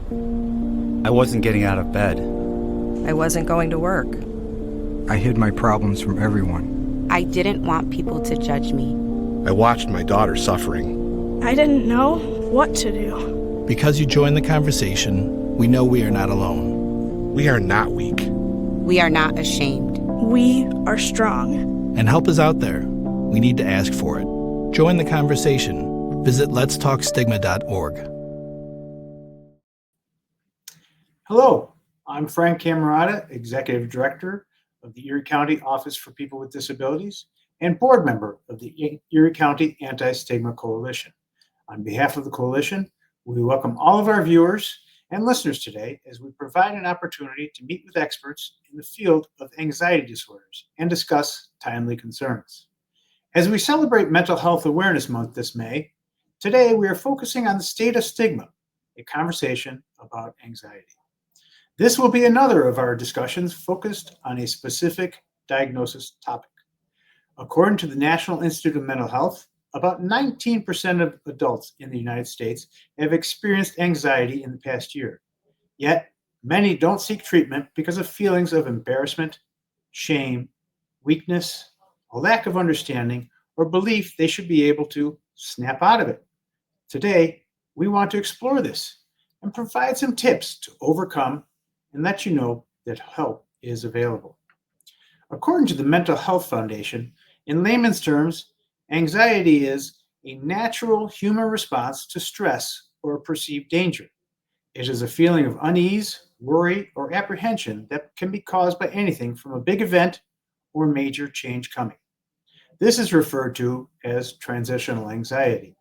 I wasn't getting out of bed. I wasn't going to work. I hid my problems from everyone. I didn't want people to judge me. I watched my daughter suffering. I didn't know what to do. Because you joined the conversation, we know we are not alone. We are not weak. We are not ashamed. We are strong. And help is out there. We need to ask for it. Join the conversation. Visit letstalkstigma.org. Hello, I'm Frank Cammarata, Executive Director of the Erie County Office for People with Disabilities and board member of the Erie County Anti-Stigma Coalition. On behalf of the coalition, we welcome all of our viewers and listeners today as we provide an opportunity to meet with experts in the field of anxiety disorders and discuss timely concerns. As we celebrate Mental Health Awareness Month this May, today we are focusing on the state of stigma, a conversation about anxiety. This will be another of our discussions focused on a specific diagnosis topic. According to the National Institute of Mental Health, about 19% of adults in the United States have experienced anxiety in the past year. Yet, many don't seek treatment because of feelings of embarrassment, shame, weakness, a lack of understanding, or belief they should be able to snap out of it. Today, we want to explore this and provide some tips to overcome and let you know that help is available. According to the Mental Health Foundation, in layman's terms, anxiety is a natural human response to stress or perceived danger. It is a feeling of unease, worry, or apprehension that can be caused by anything from a big event or major change coming. This is referred to as transitional anxiety.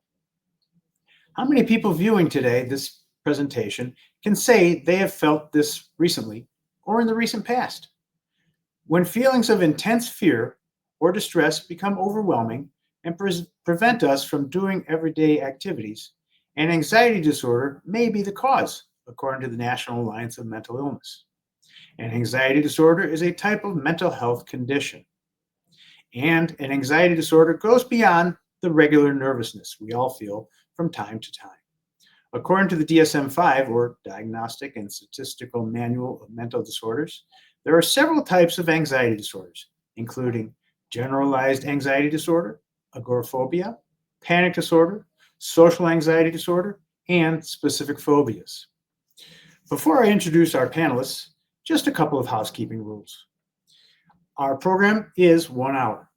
How many people viewing today this presentation can say they have felt this recently or in the recent past? When feelings of intense fear or distress become overwhelming and prevent us from doing everyday activities, an anxiety disorder may be the cause, according to the National Alliance of Mental Illness. An anxiety disorder is a type of mental health condition. And an anxiety disorder goes beyond the regular nervousness we all feel from time to time. According to the DSM-5, or Diagnostic and Statistical Manual of Mental Disorders, there are several types of anxiety disorders, including generalized anxiety disorder, agoraphobia, panic disorder, social anxiety disorder, and specific phobias. Before I introduce our panelists, just a couple of housekeeping rules. Our program is 1 hour.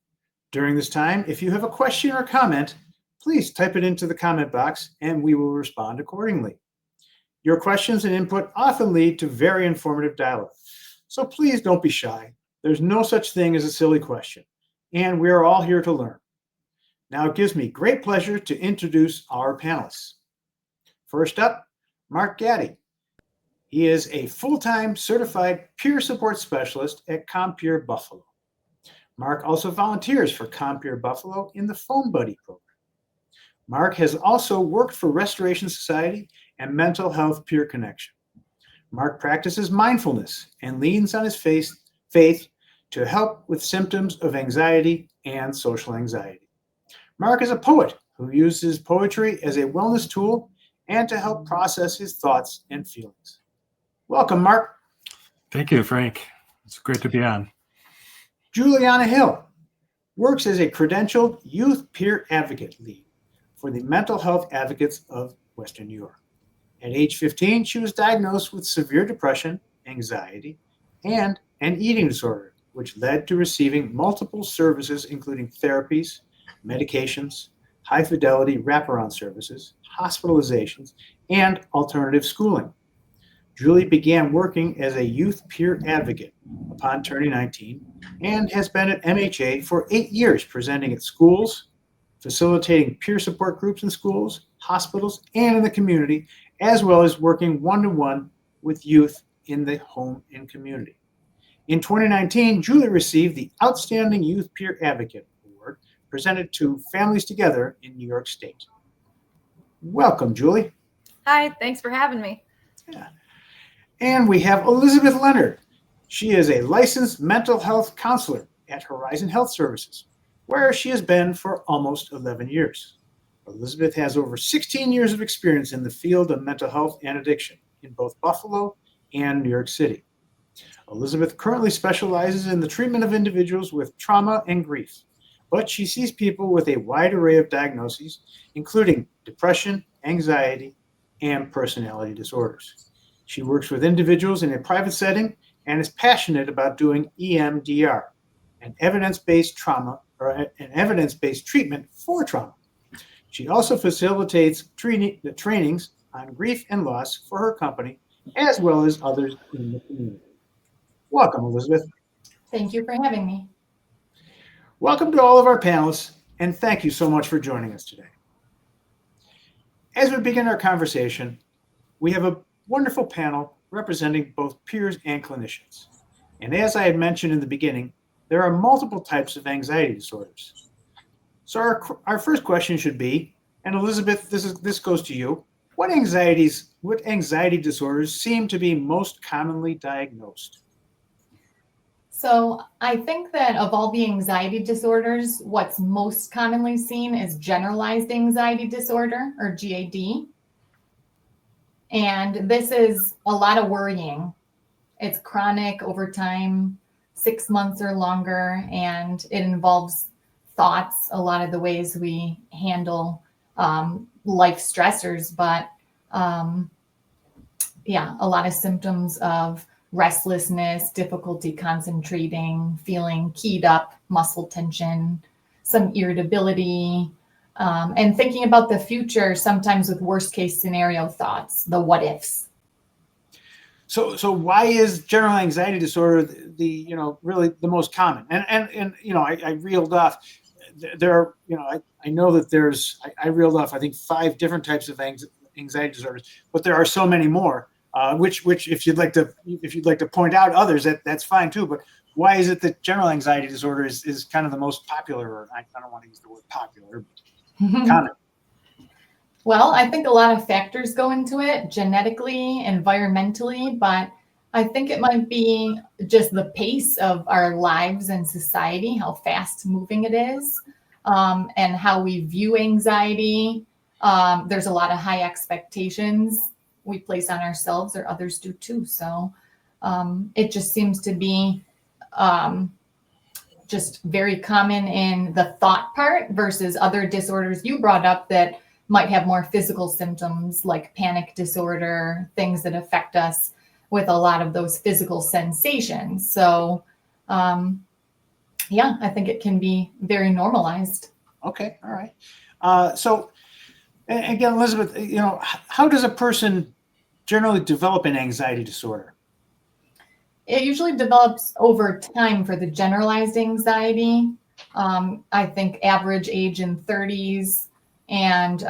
During this time, if you have a question or comment, please type it into the comment box and we will respond accordingly. Your questions and input often lead to very informative dialogue, so please don't be shy. There's no such thing as a silly question, and we are all here to learn. Now it gives me great pleasure to introduce our panelists. First up, Mark Gatti. He is a full-time certified peer support specialist at Compeer Buffalo. Mark also volunteers for Compeer Buffalo in the Phone Buddy program. Mark has also worked for Restoration Society and Mental Health Peer Connection. Mark practices mindfulness and leans on his faith to help with symptoms of anxiety and social anxiety. Mark is a poet who uses poetry as a wellness tool and to help process his thoughts and feelings. Welcome, Mark. Thank you, Frank. It's great to be on. Julianna Hill works as a credentialed youth peer advocate lead for the Mental Health Advocates of Western New York. At age 15, she was diagnosed with severe depression, anxiety, and an eating disorder, which led to receiving multiple services, including therapies, medications, high-fidelity wraparound services, hospitalizations, and alternative schooling. Julie began working as a youth peer advocate upon turning 19 and has been at MHA for 8 years, presenting at schools, facilitating peer support groups in schools, hospitals, and in the community, as well as working one-to-one with youth in the home and community. In 2019, Julie received the Outstanding Youth Peer Advocate Award presented to Families Together in New York State. Welcome, Julie. Hi, thanks for having me. Yeah. And we have Elizabeth Leonard. She is a licensed mental health counselor at Horizon Health Services, where she has been for almost 11 years. Elizabeth has over 16 years of experience in the field of mental health and addiction. in both Buffalo and New York City. Elizabeth currently specializes in the treatment of individuals with trauma and grief, but she sees people with a wide array of diagnoses, including depression, anxiety, and personality disorders. She works with individuals in a private setting and is passionate about doing EMDR, an evidence-based treatment for trauma. She also facilitates trainings on grief and loss for her company, as well as others in the community. Welcome, Elizabeth. Thank you for having me. Welcome to all of our panelists, and thank you so much for joining us today. As we begin our conversation, we have a wonderful panel representing both peers and clinicians. And as I had mentioned in the beginning, there are multiple types of anxiety disorders. So our first question should be, and Elizabeth, this goes to you, what anxiety disorders seem to be most commonly diagnosed? So I think that of all the anxiety disorders, what's most commonly seen is generalized anxiety disorder, or GAD. And this is a lot of worrying. It's chronic over time, 6 months or longer, and it involves thoughts, a lot of the ways we handle life stressors, but a lot of symptoms of restlessness, difficulty concentrating, feeling keyed up, muscle tension, some irritability, and thinking about the future, sometimes with worst case scenario thoughts, the what ifs. So why is general anxiety disorder really the most common? And I reeled off there are, I know that I reeled off, I think 5 different types of anxiety disorders, but there are so many more. Which if you'd like to point out others, that's fine too. But why is it that general anxiety disorder is kind of the most popular? Or I don't want to use the word popular, but common. Well, I think a lot of factors go into it, genetically, environmentally, but I think it might be just the pace of our lives and society, how fast moving it is, and how we view anxiety. There's a lot of high expectations we place on ourselves, or others do too. So it just seems to be just very common in the thought part versus other disorders you brought up that might have more physical symptoms like panic disorder, things that affect us with a lot of those physical sensations. So I think it can be very normalized. Okay, all right. So again, Elizabeth, how does a person generally develop an anxiety disorder? It usually develops over time for the generalized anxiety. I think average age in 30s, and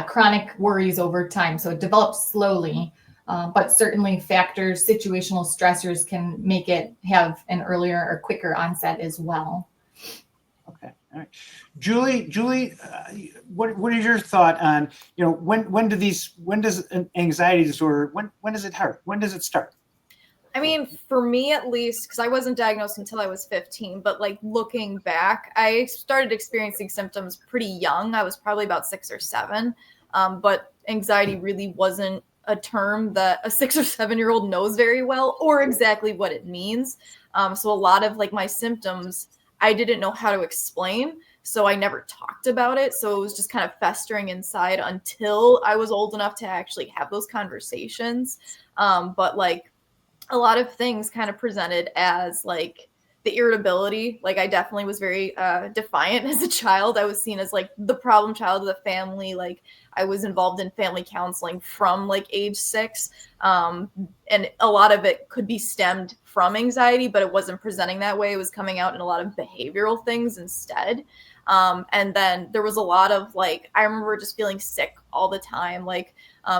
chronic worries over time. So it develops slowly, but certainly factors, situational stressors can make it have an earlier or quicker onset as well. Okay, all right. Julie, what is your thought on, when does an anxiety disorder, when does it hurt? When does it start? I mean, for me at least, because I wasn't diagnosed until I was 15, but like looking back, I started experiencing symptoms pretty young. I was probably about 6 or 7, but anxiety really wasn't a term that a 6 or 7-year-old knows very well or exactly what it means. So a lot of like my symptoms, I didn't know how to explain. So I never talked about it. So it was just kind of festering inside until I was old enough to actually have those conversations. But like a lot of things kind of presented as like the irritability. Like I definitely was very defiant as a child. I was seen as like the problem child of the family. Like I was involved in family counseling from like age 6. And a lot of it could be stemmed from anxiety, but it wasn't presenting that way. It was coming out in a lot of behavioral things instead. And then there was a lot of like, I remember just feeling sick all the time. Like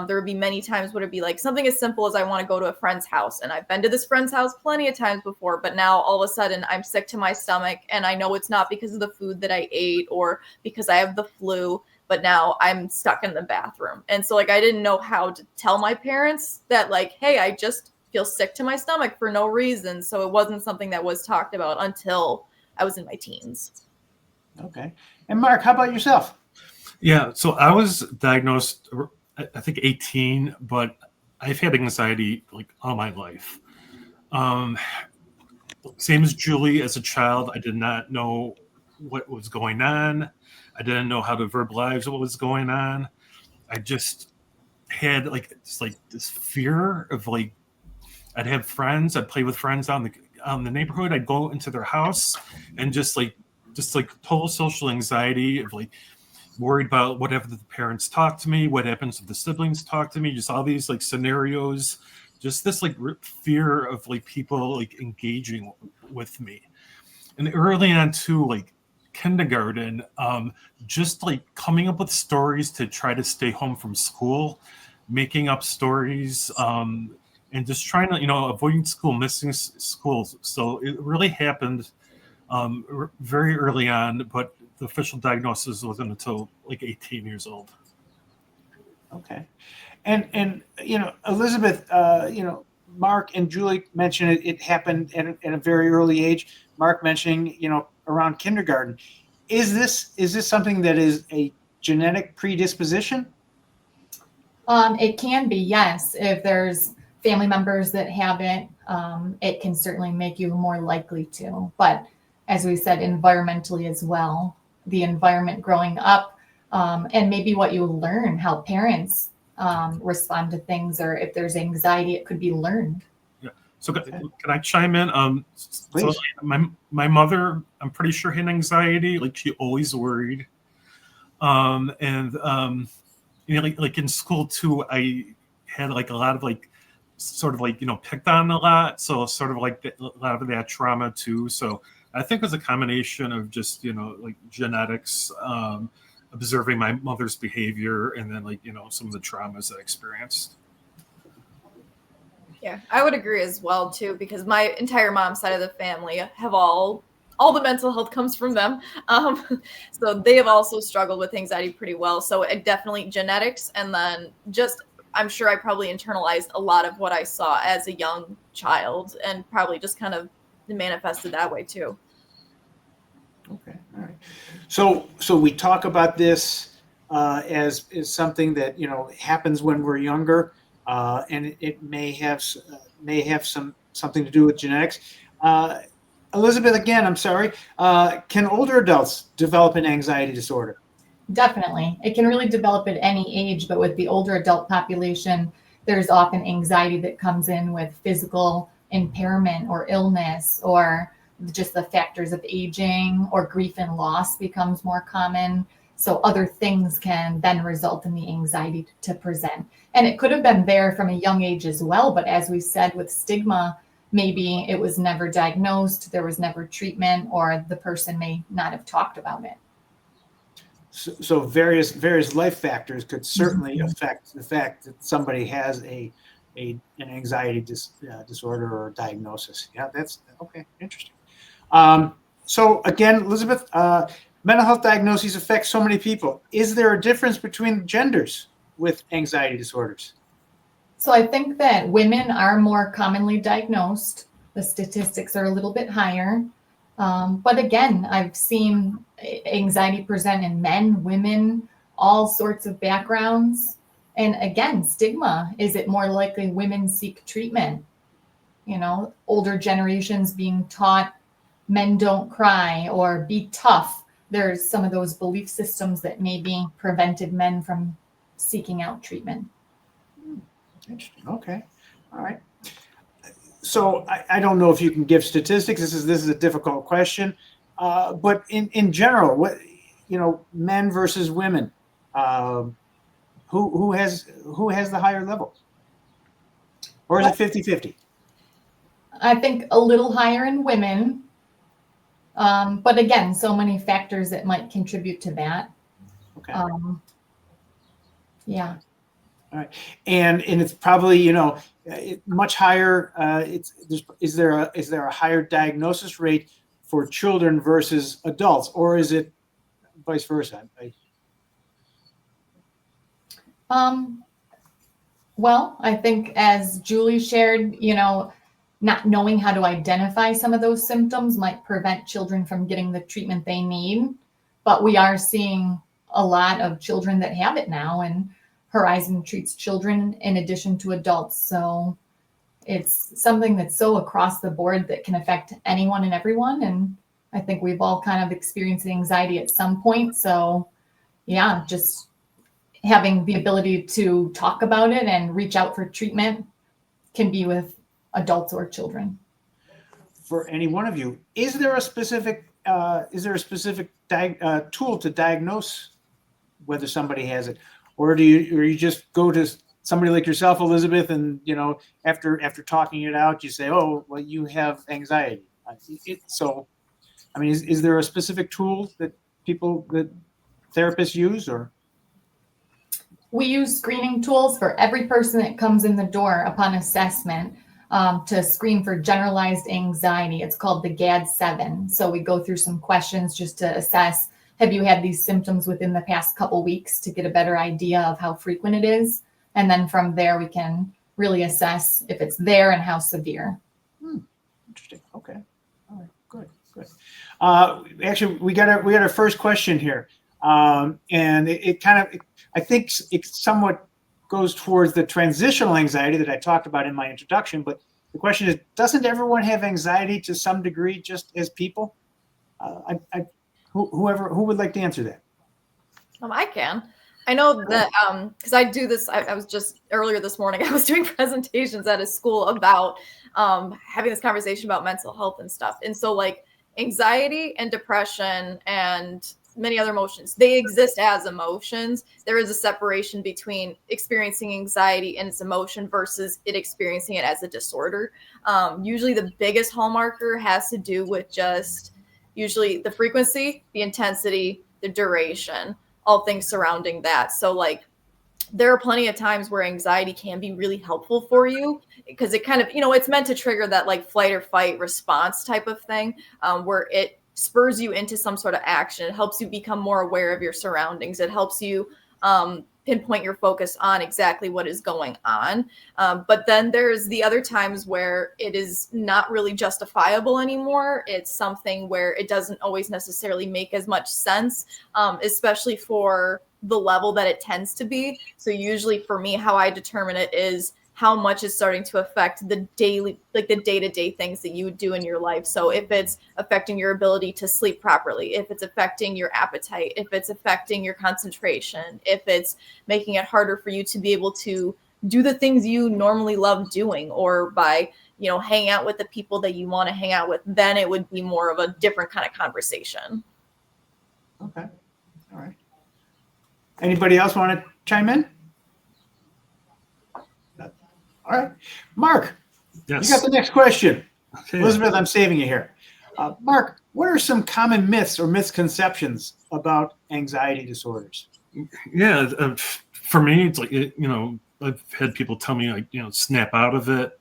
there would be many times would it be like something as simple as I want to go to a friend's house. And I've been to this friend's house plenty of times before, but now all of a sudden I'm sick to my stomach. And I know it's not because of the food that I ate or because I have the flu, but now I'm stuck in the bathroom. And so like, I didn't know how to tell my parents that like, hey, I just feel sick to my stomach for no reason. So it wasn't something that was talked about until I was in my teens. Okay. And Mark, how about yourself? Yeah, so I was diagnosed I think 18, but I've had anxiety like all my life. Same as Julie, as a child, I did not know what was going on. I didn't know how to verbalize what was going on. I just had like this fear of like, I'd have friends, I'd play with friends out in the neighborhood. I'd go into their house and just like total social anxiety of like worried about whatever the parents talk to me, what happens if the siblings talk to me, just all these like scenarios, just this like fear of like people like engaging with me. And early on too, like kindergarten, just like coming up with stories to try to stay home from school, making up stories, and just trying to, avoiding school, missing schools. So it really happened very early on, but the official diagnosis wasn't until like 18 years old. Okay. And Elizabeth, Mark and Julie mentioned it happened at a very early age. Mark mentioning, around kindergarten. Is this something that is a genetic predisposition? It can be, yes. If there's family members that have it, it can certainly make you more likely to. But as we said, environmentally as well, the environment growing up, and maybe what you learn, how parents respond to things, or if there's anxiety, it could be learned. Yeah. So can I chime in? Please. So my mother, I'm pretty sure, had anxiety. Like she always worried. Like in school too, I had like a lot of like sort of like picked on a lot. So sort of like a lot of that trauma too. So I think it was a combination of just like genetics, observing my mother's behavior, and then like some of the traumas I experienced. Yeah, I would agree as well too, because my entire mom's side of the family have all the mental health comes from them. So they have also struggled with anxiety pretty well. So it definitely genetics, and then just I'm sure I probably internalized a lot of what I saw as a young child, and probably just kind of manifested that way too. Okay, all right. So we talk about this as something that happens when we're younger, and it may have something to do with genetics. Elizabeth, again, I'm sorry. Can older adults develop an anxiety disorder? Definitely. It can really develop at any age, but with the older adult population, there's often anxiety that comes in with physical impairment or illness, or just the factors of aging, or grief and loss becomes more common. So other things can then result in the anxiety to present. And it could have been there from a young age as well, but as we said, with stigma, maybe it was never diagnosed, there was never treatment, or the person may not have talked about it. So various life factors could certainly affect the fact that somebody has an anxiety disorder or diagnosis. Yeah, that's okay. Interesting. So again, Elizabeth, mental health diagnoses affect so many people. Is there a difference between genders with anxiety disorders? So I think that women are more commonly diagnosed. The statistics are a little bit higher. But again, I've seen anxiety present in men, women, all sorts of backgrounds. And again, stigma, is it more likely women seek treatment? Older generations being taught men don't cry or be tough. There's some of those belief systems that maybe prevented men from seeking out treatment. Interesting. Okay. All right. So I don't know if you can give statistics. This is a difficult question, but in general, what men versus women, who has the higher level, or is it 50-50? I think a little higher in women, but again, so many factors that might contribute to that. Okay. Yeah. All right, and it's probably much higher. Is there a higher diagnosis rate for children versus adults, or is it vice versa? Well, I think as Julie shared, not knowing how to identify some of those symptoms might prevent children from getting the treatment they need. But we are seeing a lot of children that have it now, and Horizon treats children in addition to adults. So it's something that's so across the board that can affect anyone and everyone. And I think we've all kind of experienced anxiety at some point. So yeah, just having the ability to talk about it and reach out for treatment can be with adults or children. For any one of you, is there a specific tool to diagnose whether somebody has it, or do you just go to somebody like yourself, Elizabeth, and after talking it out, you say, oh, well, you have anxiety. So, I mean, is there a specific tool that therapists use, or? We use screening tools for every person that comes in the door upon assessment to screen for generalized anxiety. It's called the GAD-7. So we go through some questions just to assess, have you had these symptoms within the past couple weeks, to get a better idea of how frequent it is. And then from there, we can really assess if it's there and how severe. Interesting. Okay. All right. Good. Actually, we got our first question here. And it kind of, I think it somewhat goes towards the transitional anxiety that I talked about in my introduction. But the question is, doesn't everyone have anxiety to some degree, just as people? Who would like to answer that? I can. I know that because I do this. I was just earlier this morning, I was doing presentations at a school about having this conversation about mental health and stuff. And so like anxiety and depression and many other emotions, they exist as emotions. There is a separation between experiencing anxiety and its emotion versus it experiencing it as a disorder. Usually the biggest hallmarker has to do with just usually the frequency, the intensity, the duration, all things surrounding that. So like there are plenty of times where anxiety can be really helpful for you because it kind of, it's meant to trigger that like flight or fight response type of thing where it spurs you into some sort of action. It helps you become more aware of your surroundings. It helps you pinpoint your focus on exactly what is going on. But then there's the other times where it is not really justifiable anymore. It's something where it doesn't always necessarily make as much sense, especially for the level that it tends to be. So usually for me, how I determine it is how much is starting to affect the daily, like the day-to-day things that you do in your life. So if it's affecting your ability to sleep properly, if it's affecting your appetite, if it's affecting your concentration, if it's making it harder for you to be able to do the things you normally love doing, or by, hang out with the people that you want to hang out with, then it would be more of a different kind of conversation. Okay. All right. Anybody else want to chime in? All right. Mark, Yes. You got the next question. Okay. Elizabeth, I'm saving you here. Mark, what are some common myths or misconceptions about anxiety disorders? Yeah, for me, it's like, I've had people tell me, like, snap out of it.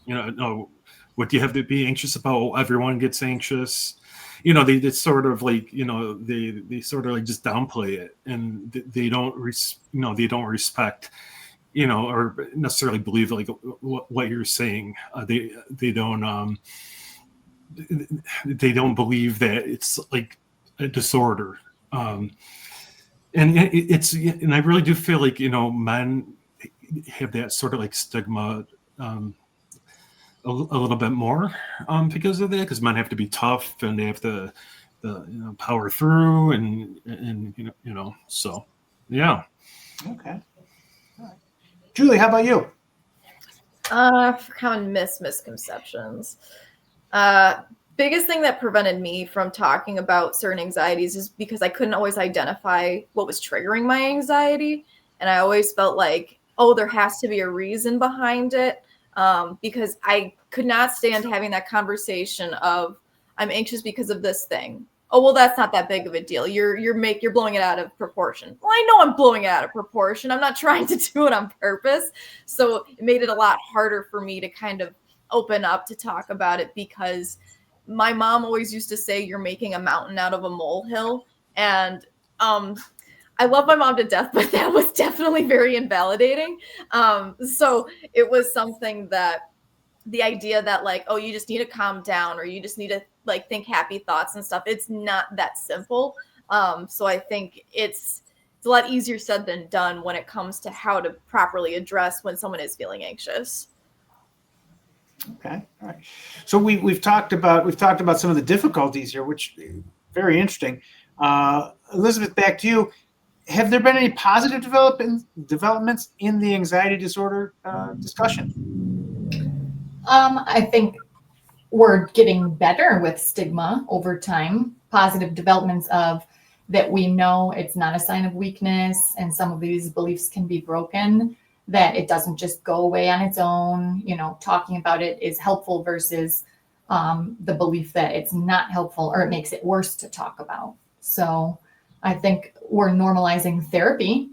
No, what do you have to be anxious about? Oh, everyone gets anxious. They sort of like, they sort of like just downplay it, and they don't respect, or necessarily believe like what you're saying. They don't believe that it's like a disorder. And and I really do feel like, men have that sort of like stigma a little bit more because of that, because men have to be tough and they have to power through and so yeah. Okay. All right. Julie, how about you? For common misconceptions. Biggest thing that prevented me from talking about certain anxieties is because I couldn't always identify what was triggering my anxiety. And I always felt like, oh, there has to be a reason behind it. Because I could not stand having that conversation of, I'm anxious because of this thing. Oh, well, that's not that big of a deal. You're blowing it out of proportion. Well, I know I'm blowing it out of proportion. I'm not trying to do it on purpose. So it made it a lot harder for me to kind of open up to talk about it, because my mom always used to say, you're making a mountain out of a molehill. And I love my mom to death, but that was definitely very invalidating. So it was something that the idea that like, oh, you just need to calm down, or you just need to like think happy thoughts and stuff. It's not that simple. So I think it's it's a lot easier said than done when it comes to how to properly address when someone is feeling anxious. Okay, all right. So we've talked about some of the difficulties here, which very interesting. Elizabeth, back to you. Have there been any positive developments in the anxiety disorder discussion? I think we're getting better with stigma over time. Positive developments of that we know it's not a sign of weakness, and some of these beliefs can be broken, that it doesn't just go away on its own. Talking about it is helpful versus the belief that it's not helpful or it makes it worse to talk about. So I think we're normalizing therapy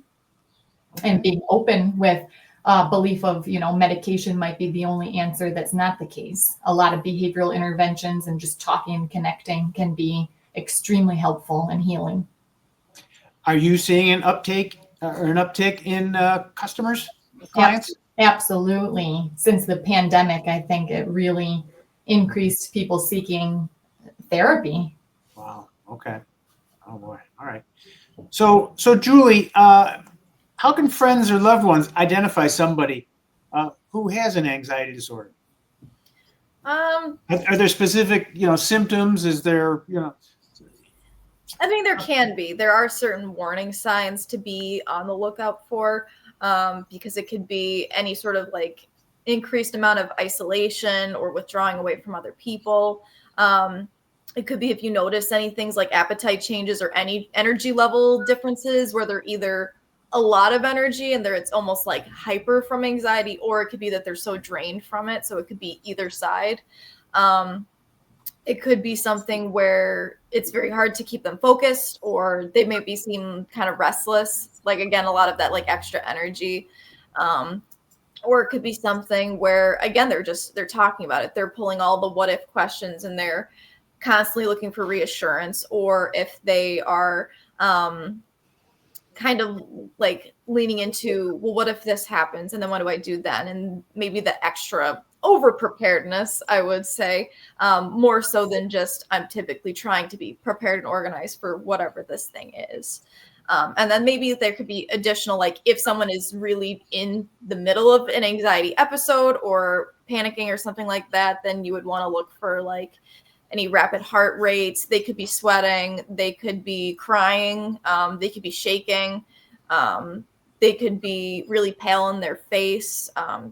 and being open with belief of, medication might be the only answer. That's not the case. A lot of behavioral interventions and just talking and connecting can be extremely helpful and healing. Are you seeing an uptick in customers, clients? Absolutely. Since the pandemic, I think it really increased people seeking therapy. Wow. Okay. Oh boy. All right. So Julie, how can friends or loved ones identify somebody who has an anxiety disorder? Are there specific, symptoms? Is there, I think there can be. There are certain warning signs to be on the lookout for, because it could be any sort of like increased amount of isolation or withdrawing away from other people. It could be if you notice any things like appetite changes or any energy level differences where they're either a lot of energy and it's almost like hyper from anxiety, or it could be that they're so drained from it. So it could be either side. It could be something where it's very hard to keep them focused, or they may be seem kind of restless. Like, again, a lot of that like extra energy. Or it could be something where, again, they're talking about it. They're pulling all the what if questions and they're constantly looking for reassurance, or if they are kind of like leaning into, well, what if this happens? And then what do I do then? And maybe the extra over preparedness, I would say, more so than just I'm typically trying to be prepared and organized for whatever this thing is. And then maybe there could be additional, like if someone is really in the middle of an anxiety episode or panicking or something like that, then you would want to look for like any rapid heart rates. They could be sweating. They could be crying. They could be shaking. They could be really pale in their face.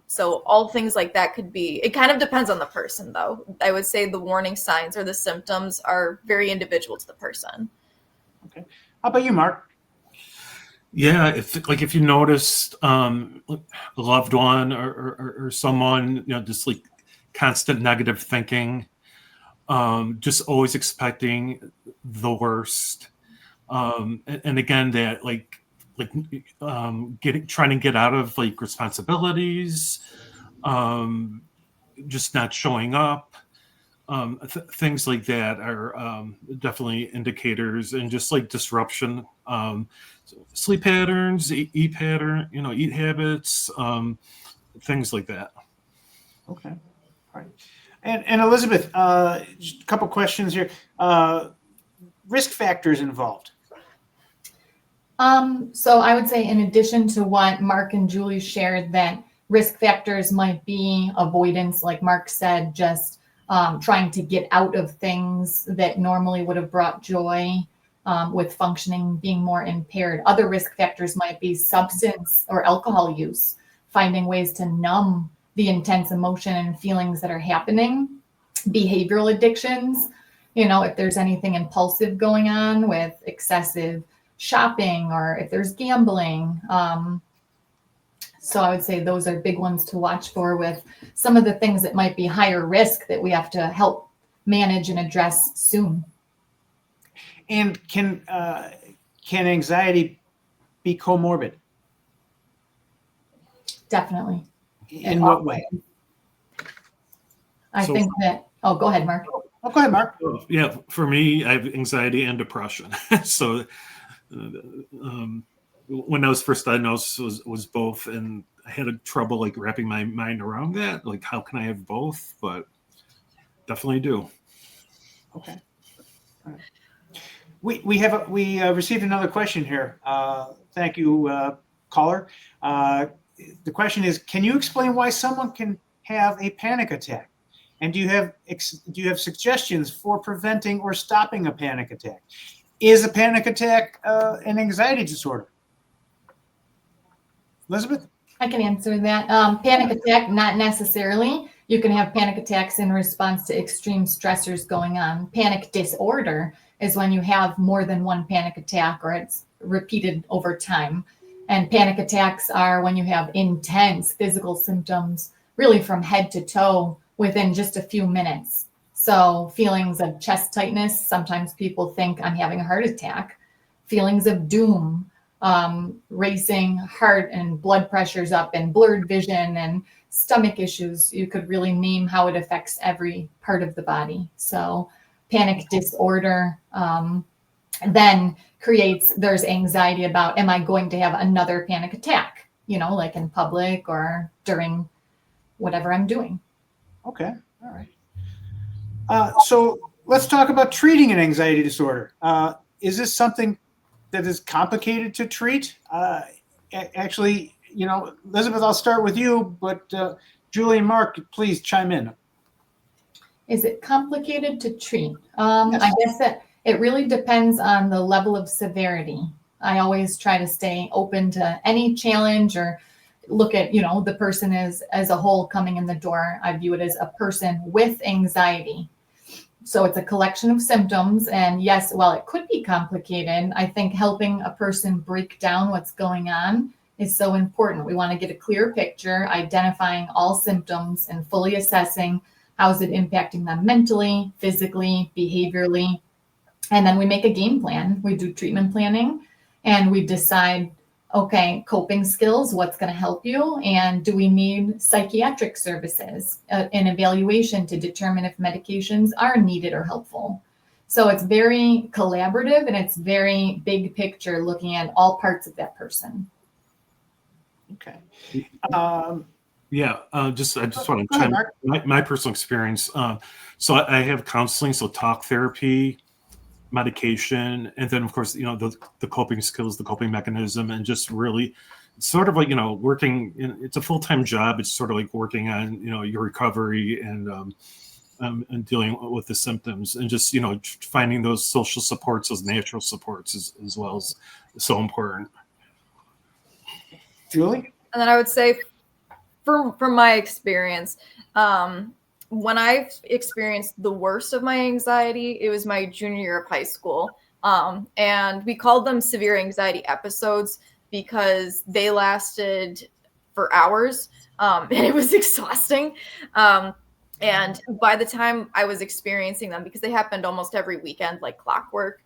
So all things like that could be, it kind of depends on the person though. I would say the warning signs or the symptoms are very individual to the person. Okay. How about you, Mark? Yeah, if you noticed a loved one or someone, just like constant negative thinking, just always expecting the worst, and again that trying to get out of like responsibilities, just not showing up, things like that are definitely indicators, and just like disruption, sleep patterns, eat habits, things like that. Okay. All right. And Elizabeth, just a couple questions here. Risk factors involved. So I would say, in addition to what Mark and Julie shared, that risk factors might be avoidance, like Mark said, just trying to get out of things that normally would have brought joy, with functioning being more impaired. Other risk factors might be substance or alcohol use, finding ways to numb the intense emotion and feelings that are happening. Behavioral addictions, if there's anything impulsive going on with excessive shopping, or if there's gambling. So I would say those are big ones to watch for, with some of the things that might be higher risk that we have to help manage and address soon. And can anxiety be comorbid? Definitely. In what way? I think that, go ahead, Mark. Oh, go ahead, Mark. Yeah, for me, I have anxiety and depression. So when I was first diagnosed, was both, and I had trouble like wrapping my mind around that. Like, how can I have both? But definitely do. Okay. All right. We received another question here. Thank you, caller. The question is, can you explain why someone can have a panic attack? And do you have suggestions for preventing or stopping a panic attack? Is a panic attack an anxiety disorder? Elizabeth? I can answer that. Panic attack, not necessarily. You can have panic attacks in response to extreme stressors going on. Panic disorder is when you have more than one panic attack or it's repeated over time. And panic attacks are when you have intense physical symptoms, really from head to toe within just a few minutes. So feelings of chest tightness, sometimes people think I'm having a heart attack. Feelings of doom, racing heart and blood pressures up and blurred vision and stomach issues. You could really name how it affects every part of the body. So panic disorder then there's anxiety about, am I going to have another panic attack? Like in public or during whatever I'm doing. Okay, all right. So let's talk about treating an anxiety disorder. Is this something that is complicated to treat? Actually, Elizabeth, I'll start with you, but Julie and Mark, please chime in. Is it complicated to treat? Yes. I guess that it really depends on the level of severity. I always try to stay open to any challenge or look at, the person as a whole coming in the door. I view it as a person with anxiety. So it's a collection of symptoms. And yes, while it could be complicated, I think helping a person break down what's going on is so important. We want to get a clear picture, identifying all symptoms and fully assessing how is it impacting them mentally, physically, behaviorally. And then we make a game plan. We do treatment planning and we decide, okay, coping skills, what's going to help you? And do we need psychiatric services, an evaluation to determine if medications are needed or helpful? So it's very collaborative and it's very big picture, looking at all parts of that person. Okay. I just want to chime in my personal experience. So I have counseling, so talk therapy, medication, and then of course, the coping skills, the coping mechanism, and just really sort of like, working it's a full-time job. It's sort of like working on, your recovery and dealing with the symptoms and just, finding those social supports, those natural supports as well as so important. Julie? And then I would say from my experience, when I've experienced the worst of my anxiety, it was my junior year of high school. And we called them severe anxiety episodes because they lasted for hours and it was exhausting. And by the time I was experiencing them, because they happened almost every weekend, like clockwork,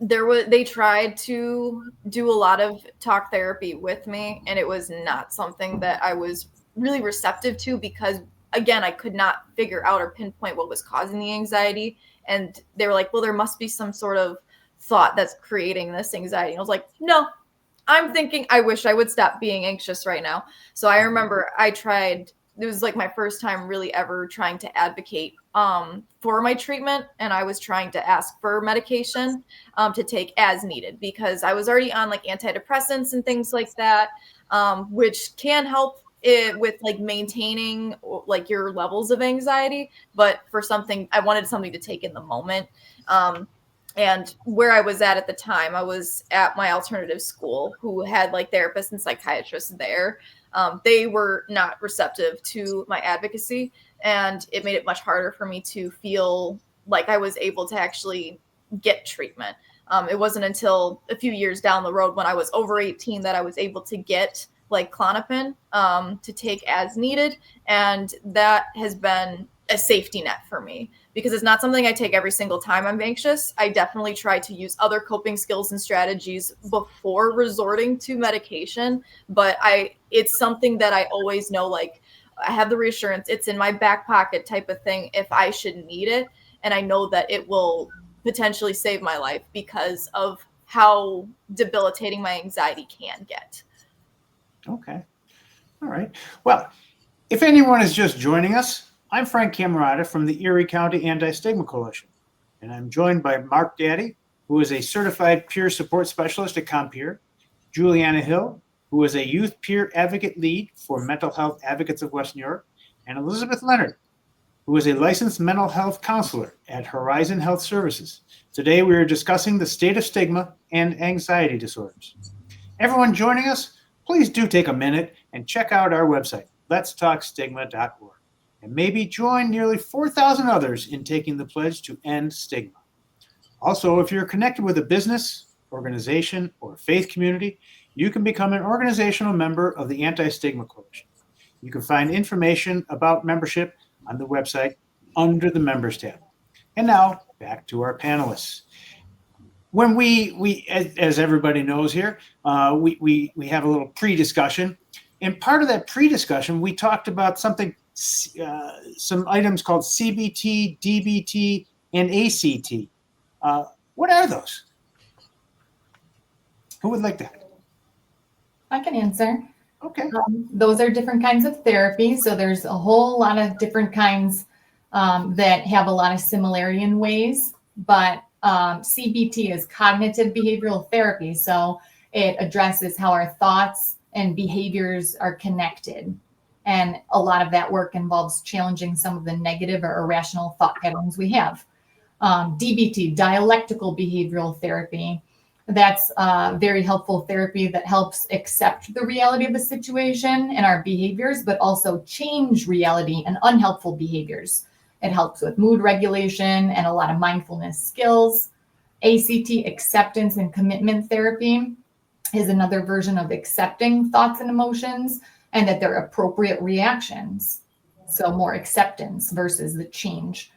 they tried to do a lot of talk therapy with me, and it was not something that I was really receptive to because, again, I could not figure out or pinpoint what was causing the anxiety. And they were like, well, there must be some sort of thought that's creating this anxiety. And I was like, no, I'm thinking I wish I would stop being anxious right now. So I remember it was like my first time really ever trying to advocate for my treatment. And I was trying to ask for medication to take as needed because I was already on like antidepressants and things like that, which can help with like maintaining like your levels of anxiety. But I wanted something to take in the moment. And where I was at the time, I was at my alternative school who had like therapists and psychiatrists there. They were not receptive to my advocacy, and it made it much harder for me to feel like I was able to actually get treatment. It wasn't until a few years down the road when I was over 18 that I was able to get like Klonopin to take as needed. And that has been a safety net for me because it's not something I take every single time I'm anxious. I definitely try to use other coping skills and strategies before resorting to medication, but it's something that I always know, like I have the reassurance it's in my back pocket type of thing if I should need it. And I know that it will potentially save my life because of how debilitating my anxiety can get. Okay. All right. Well, if anyone is just joining us, I'm Frank Cammarata from the Erie County Anti-Stigma Coalition, and I'm joined by Mark Gatti, who is a certified peer support specialist at Compeer, Julianna Hill, who is a youth peer advocate lead for Mental Health Advocates of West New York, and Elizabeth Leonard, who is a licensed mental health counselor at Horizon Health Services. Today, we are discussing the state of stigma and anxiety disorders. Everyone joining us, please do take a minute and check out our website, letstalkstigma.org, and maybe join nearly 4,000 others in taking the pledge to end stigma. Also, if you're connected with a business, organization, or faith community, you can become an organizational member of the Anti-Stigma Coalition. You can find information about membership on the website under the Members tab. And now, back to our panelists. When we as everybody knows here, we have a little pre-discussion. And part of that pre-discussion, we talked about something, some items called CBT, DBT, and ACT. What are those? Who would like that? I can answer. Okay. Those are different kinds of therapy. So there's a whole lot of different kinds that have a lot of similarity in ways, but CBT is cognitive behavioral therapy. So it addresses how our thoughts and behaviors are connected. And a lot of that work involves challenging some of the negative or irrational thought patterns we have. DBT, dialectical behavioral therapy. That's very helpful therapy that helps accept the reality of the situation and our behaviors, but also change reality and unhelpful behaviors. It helps with mood regulation and a lot of mindfulness skills. ACT, acceptance and commitment therapy, is another version of accepting thoughts and emotions and that they're appropriate reactions. So more acceptance versus the change.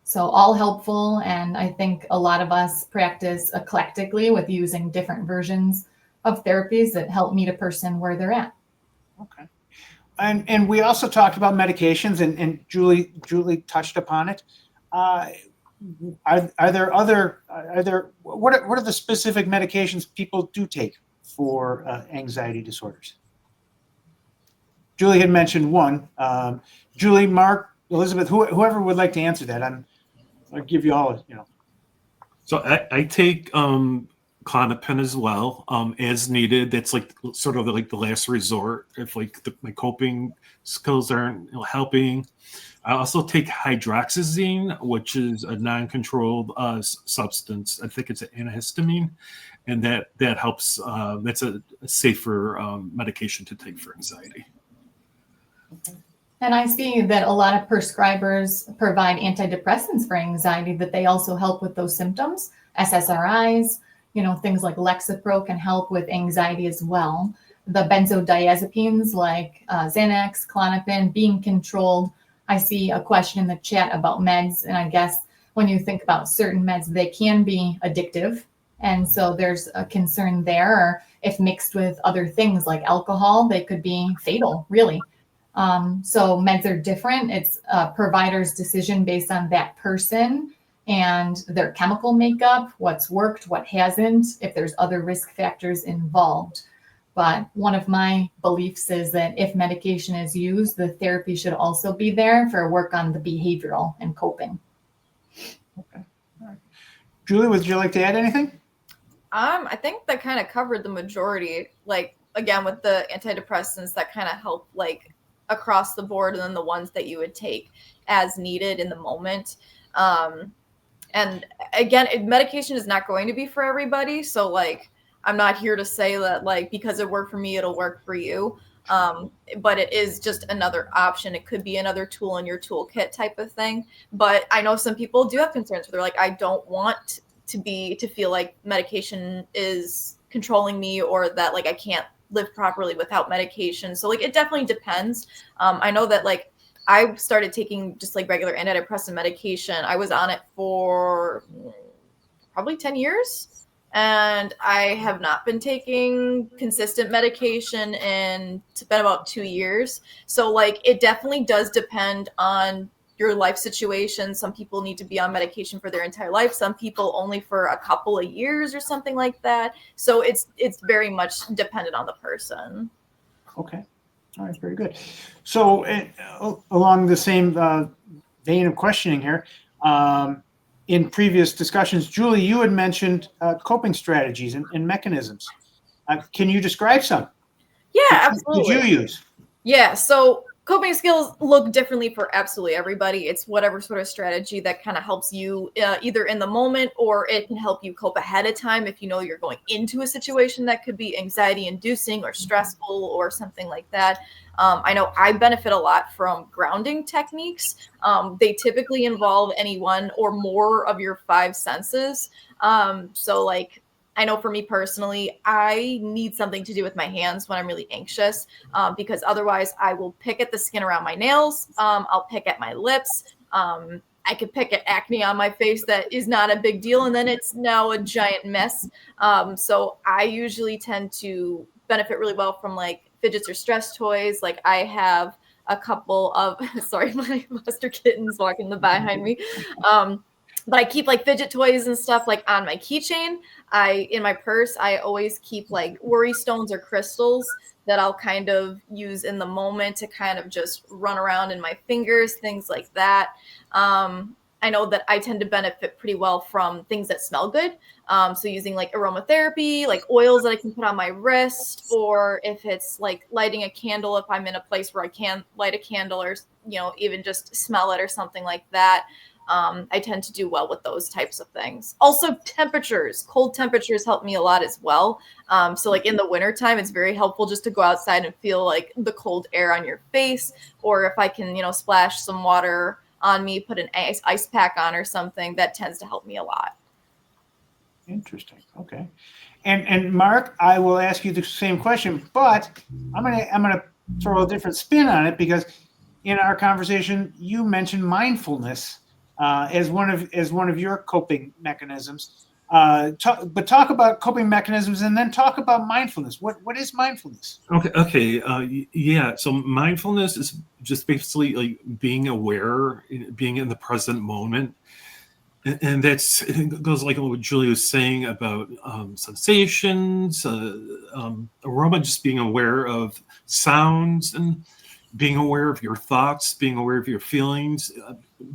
So all helpful, and I think a lot of us practice eclectically with using different versions of therapies that help meet a person where they're at. Okay. And we also talked about medications, and Julie touched upon it. What are the specific medications people do take for anxiety disorders? Julie had mentioned one. Julie, Mark, Elizabeth, whoever would like to answer that, I'll give you all, So I take Klonopin as well, as needed. That's like sort of like the last resort if like my coping skills aren't helping. I also take hydroxyzine, which is a non-controlled substance. I think it's an antihistamine, and that helps. That's a safer medication to take for anxiety. Okay. And I see that a lot of prescribers provide antidepressants for anxiety, that they also help with those symptoms. SSRIs, things like Lexapro can help with anxiety as well. The benzodiazepines like Xanax, Klonopin, being controlled. I see a question in the chat about meds, and I guess when you think about certain meds, they can be addictive. And so there's a concern there, or if mixed with other things like alcohol, they could be fatal, really. So meds are different. It's a provider's decision based on that person and their chemical makeup, what's worked, what hasn't, if there's other risk factors involved. But one of my beliefs is that if medication is used, the therapy should also be there for work on the behavioral and coping. Okay. All right. Julie, would you like to add anything? I think that kind of covered the majority. Like, again, with the antidepressants, that kind of help like across the board, and then the ones that you would take as needed in the moment. And again, medication is not going to be for everybody. So like, I'm not here to say that like, because it worked for me, it'll work for you. But it is just another option. It could be another tool in your toolkit type of thing. But I know some people do have concerns where they're like, I don't want to feel like medication is controlling me, or that like I can't live properly without medication. So like, it definitely depends. I know that like I started taking just like regular antidepressant medication. I was on it for probably 10 years, and I have not been taking consistent medication in it's been about 2 years. So like, it definitely does depend on your life situation. Some people need to be on medication for their entire life. Some people only for a couple of years or something like that. So it's very much dependent on the person. Okay. All right. Very good. So along the same vein of questioning here, in previous discussions, Julie, you had mentioned coping strategies and mechanisms. Can you describe some? Yeah, Did absolutely. you use? Yeah, so coping skills look differently for absolutely everybody. It's whatever sort of strategy that kind of helps you either in the moment, or it can help you cope ahead of time if you know you're going into a situation that could be anxiety inducing or stressful or something like that. I know I benefit a lot from grounding techniques. They typically involve any one or more of your five senses. So like, I know for me personally, I need something to do with my hands when I'm really anxious, because otherwise I will pick at the skin around my nails. I'll pick at my lips. I could pick at acne on my face that is not a big deal, and then it's now a giant mess. So I usually tend to benefit really well from like fidgets or stress toys. Like I have a couple of, sorry, my foster kitten's walking behind me. But I keep like fidget toys and stuff like on my keychain. In my purse, I always keep like worry stones or crystals that I'll kind of use in the moment to kind of just run around in my fingers, things like that. I know that I tend to benefit pretty well from things that smell good. So using like aromatherapy, like oils that I can put on my wrist, or if it's like lighting a candle, if I'm in a place where I can light a candle, or, you know, even just smell it or something like that. I tend to do well with those types of things. Also temperatures, cold temperatures help me a lot as well. So like in the wintertime, it's very helpful just to go outside and feel like the cold air on your face, or if I can, you know, splash some water on me, put an ice pack on or something, that tends to help me a lot. Interesting. Okay. And Mark, I will ask you the same question, but I'm gonna throw a different spin on it, because in our conversation you mentioned mindfulness as one of your coping mechanisms. Talk about coping mechanisms, and then talk about mindfulness. What is mindfulness? Okay. Yeah. So mindfulness is just basically like being aware, being in the present moment. And that's, it goes like what Julie was saying about sensations, aroma, just being aware of sounds, and being aware of your thoughts, being aware of your feelings,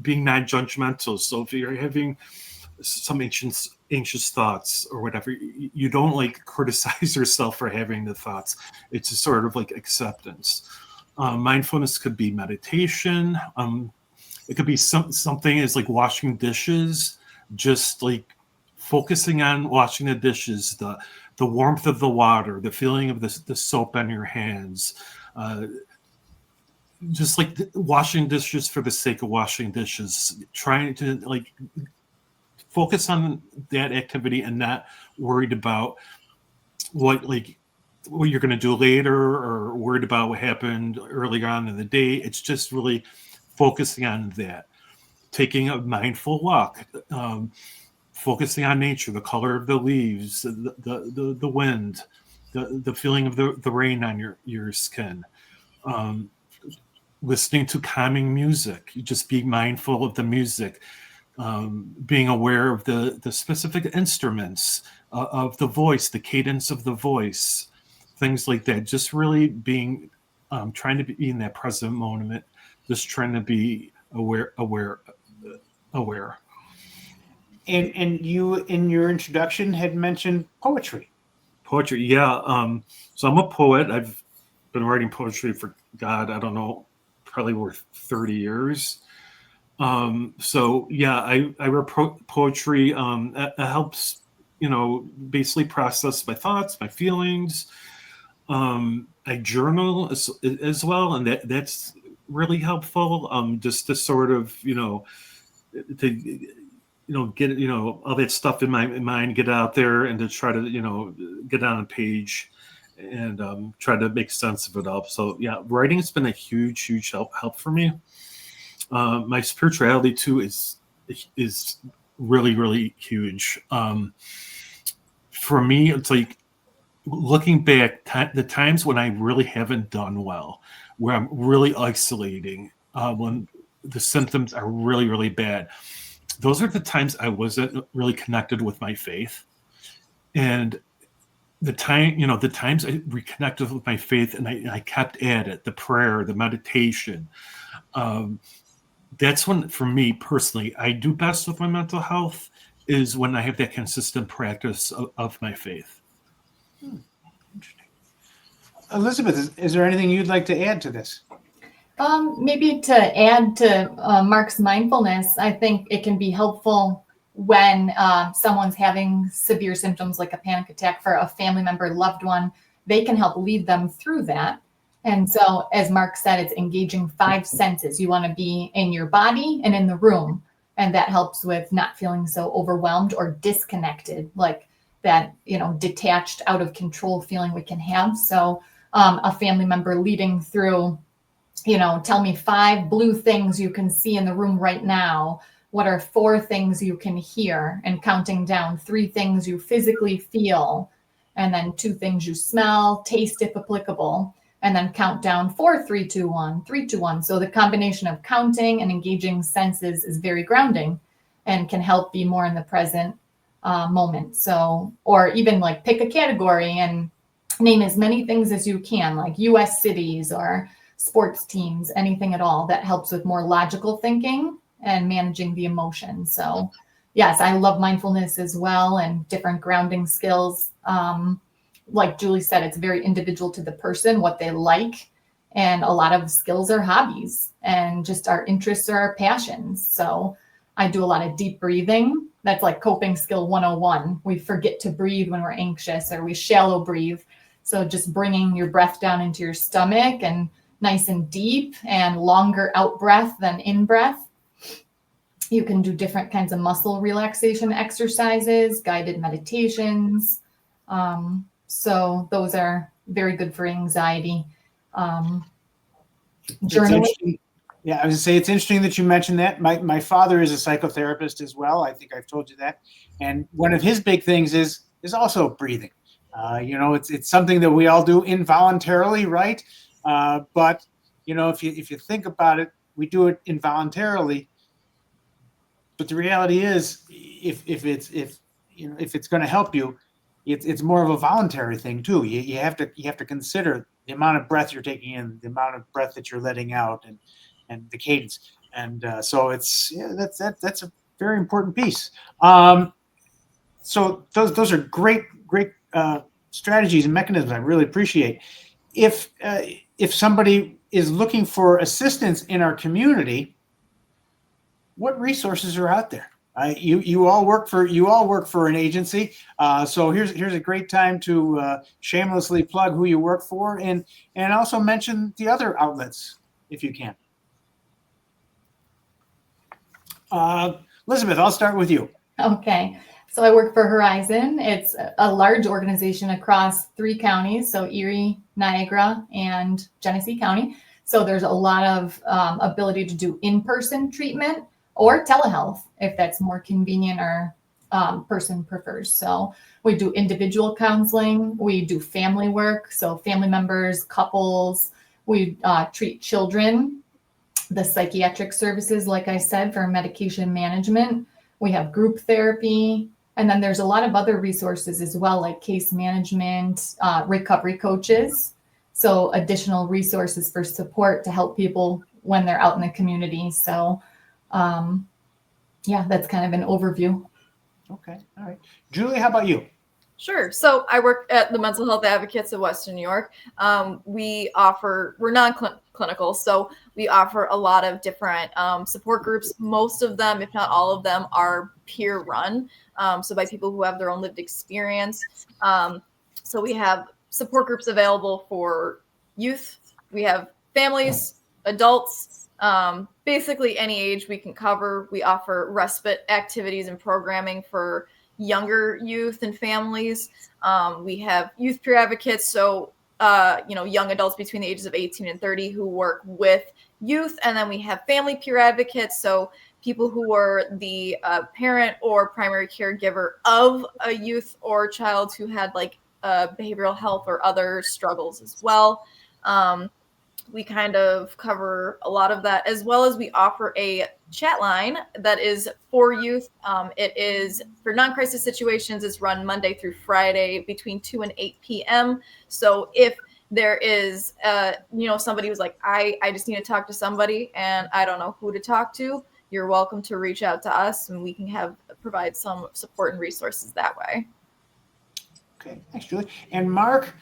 being non-judgmental. So if you're having some anxious thoughts or whatever, you don't like criticize yourself for having the thoughts. It's a sort of like acceptance. Mindfulness could be meditation. It could be something as like washing dishes, just like focusing on washing the dishes, the warmth of the water, the feeling of the soap on your hands, just like washing dishes for the sake of washing dishes, trying to like focus on that activity and not worried about what you're going to do later, or worried about what happened earlier on in the day. It's just really focusing on that, taking a mindful walk, focusing on nature, the color of the leaves, the wind, the feeling of the rain on your skin, listening to calming music. You just be mindful of the music, being aware of the specific instruments, of the voice, the cadence of the voice, things like that. Just really being, trying to be in that present moment, just trying to be aware. And you, in your introduction, had mentioned poetry. Poetry, yeah. So I'm a poet. I've been writing poetry for, God, I don't know, probably over 30 years. So yeah, I write poetry. It helps, basically process my thoughts, my feelings. I journal as well, and that's really helpful. Just to sort of, get all that stuff in my mind, get out there, and to try to get on a page and try to make sense of it all. So yeah, writing has been a huge help for me. My spirituality too is really huge. For me, it's like looking back, the times when I really haven't done well, where I'm really isolating, when the symptoms are really bad. Those are the times I wasn't really connected with my faith. And the times I reconnected with my faith, and I kept at it, the prayer, the meditation, that's when, for me personally, I do best with my mental health is when I have that consistent practice of my faith. Interesting. Elizabeth, is there anything you'd like to add to this? Maybe to add to Mark's mindfulness, I think it can be helpful when someone's having severe symptoms like a panic attack for a family member, loved one. They can help lead them through that. And so, as Mark said, it's engaging 5 senses. You want to be in your body and in the room. And that helps with not feeling so overwhelmed or disconnected, like that, detached, out of control feeling we can have. So a family member leading through, tell me 5 blue things you can see in the room right now. What are 4 things you can hear? And counting down 3 things you physically feel, and then 2 things you smell, taste if applicable, and then count down 4, 3, 2, 1, 3, 2, 1. So the combination of counting and engaging senses is very grounding and can help be more in the present moment. So, or even like pick a category and name as many things as you can, like US cities or sports teams, anything at all that helps with more logical thinking and managing the emotions. So yes, I love mindfulness as well and different grounding skills. Like Julie said, it's very individual to the person, what they like. And a lot of skills are hobbies and just our interests or our passions. So I do a lot of deep breathing. That's like coping skill 101. We forget to breathe when we're anxious, or we shallow breathe. So just bringing your breath down into your stomach and nice and deep and longer out breath than in breath. You can do different kinds of muscle relaxation exercises, guided meditations. So those are very good for anxiety. Journaling. Yeah, I was gonna say it's interesting that you mentioned that. My father is a psychotherapist as well. I think I've told you that. And one of his big things is also breathing. It's something that we all do involuntarily, right? But if you think about it, we do it involuntarily. But the reality is, if it's going to help you, it's more of a voluntary thing too. You have to consider the amount of breath you're taking in, the amount of breath that you're letting out, and the cadence. And so that's a very important piece. So those are great strategies and mechanisms I really appreciate. If somebody is looking for assistance in our community, what resources are out there? You all work for an agency, so here's a great time to shamelessly plug who you work for, and also mention the other outlets if you can. Elizabeth, I'll start with you. Okay. So I work for Horizon. It's a large organization across 3 counties, so Erie, Niagara, and Genesee County. So there's a lot of ability to do in-person treatment or telehealth if that's more convenient or person prefers. So we do individual counseling. We do family work, so family members, couples. We treat children, the psychiatric services, like I said, for medication management. We have group therapy. And then there's a lot of other resources as well, like case management, recovery coaches. So additional resources for support to help people when they're out in the community. So that's kind of an overview. Okay. All right. Julie, how about you? Sure. So I work at the Mental Health Advocates of Western New York. We're non-clinical, so we offer a lot of different support groups. Most of them, if not all of them, are peer run. So by people who have their own lived experience. So we have support groups available for youth. We have families, adults, basically any age we can cover. We offer respite activities and programming for younger youth and families. We have youth peer advocates, so young adults between the ages of 18 and 30 who work with youth. And then we have family peer advocates, so people who are the parent or primary caregiver of a youth or child who had like behavioral health or other struggles as well. We kind of cover a lot of that, as well as we offer a chat line that is for youth. It is for non-crisis situations. It's run Monday through Friday between 2 and 8 p.m. So if there is, somebody who's like, I just need to talk to somebody and I don't know who to talk to, you're welcome to reach out to us and we can provide some support and resources that way. Okay, thanks, Julie. And Mark,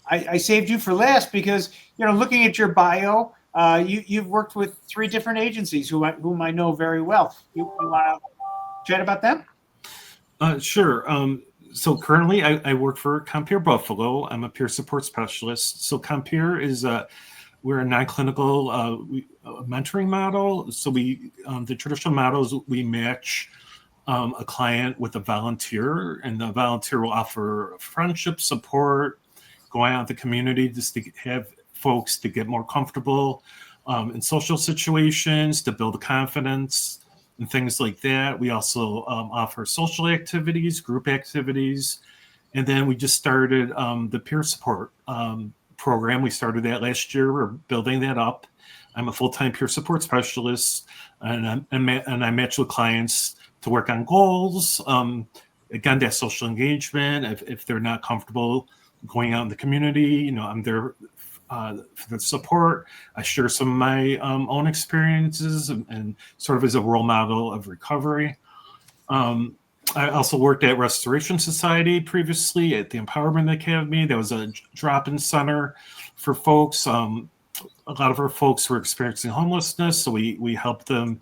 I saved you for last because, looking at your bio, you've worked with 3 different agencies whom I know very well. You want to chat about them? Sure. So currently I work for Compeer Buffalo. I'm a peer support specialist. So Compeer is we're a non-clinical mentoring model. So the traditional models, we match a client with a volunteer, and the volunteer will offer friendship support, going out in the community just to have folks to get more comfortable in social situations, to build confidence and things like that. We also offer social activities, group activities, and then we just started the peer support program. We started that last year. We're building that up. I'm a full-time peer support specialist, and I match with clients to work on goals. Again, that social engagement. If they're not comfortable going out in the community, I'm there for the support. I share some of my own experiences and sort of as a role model of recovery. I also worked at Restoration Society previously at the Empowerment Academy. That was a drop-in center for folks. A lot of our folks were experiencing homelessness, so we helped them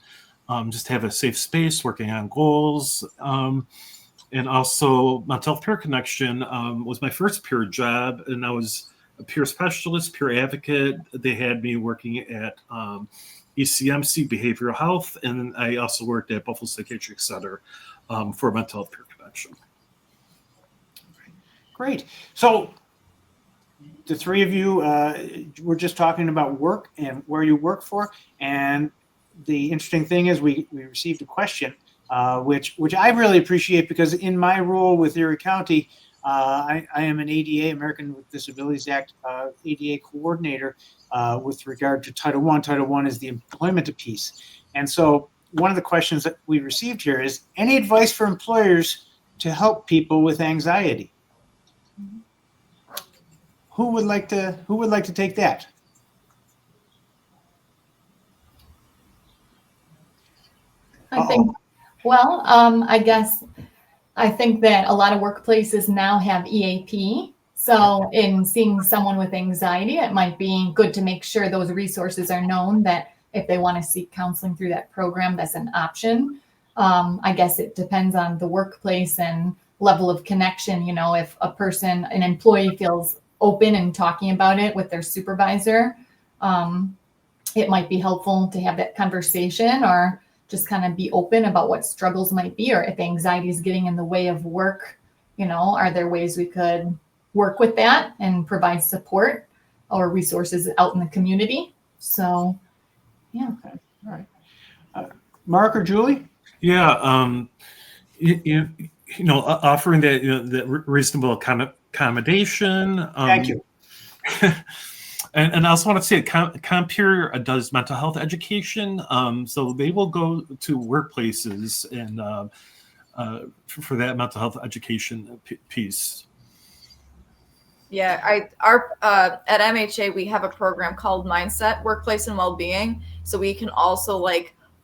just have a safe space, working on goals. And also Mental Health Peer Connection was my first peer job, and I was a peer specialist, peer advocate. They had me working at ECMC Behavioral Health, and I also worked at Buffalo Psychiatric Center for Mental Health Peer Connection. Great. So the 3 of you were just talking about work and where you work for, and the interesting thing is we received a question, which I really appreciate, because in my role with Erie County, I am an ADA, American with Disabilities Act, ADA coordinator with regard to Title I. Title I is the employment piece. And so one of the questions that we received here is, any advice for employers to help people with anxiety? Who would like to take that? I think that a lot of workplaces now have EAP. So in seeing someone with anxiety, it might be good to make sure those resources are known, that if they want to seek counseling through that program, that's an option. I guess it depends on the workplace and level of connection. If an employee feels open and talking about it with their supervisor, it might be helpful to have that conversation, or just kind of be open about what struggles might be, or if anxiety is getting in the way of work, are there ways we could work with that and provide support or resources out in the community? So, yeah. Okay. All right. Mark or Julie? Yeah. Offering that reasonable accommodation. Thank you. And I also want to say Compeer does mental health education. So they will go to workplaces and for that mental health education piece. Yeah, at MHA, we have a program called Mindset, Workplace and Wellbeing. So we can also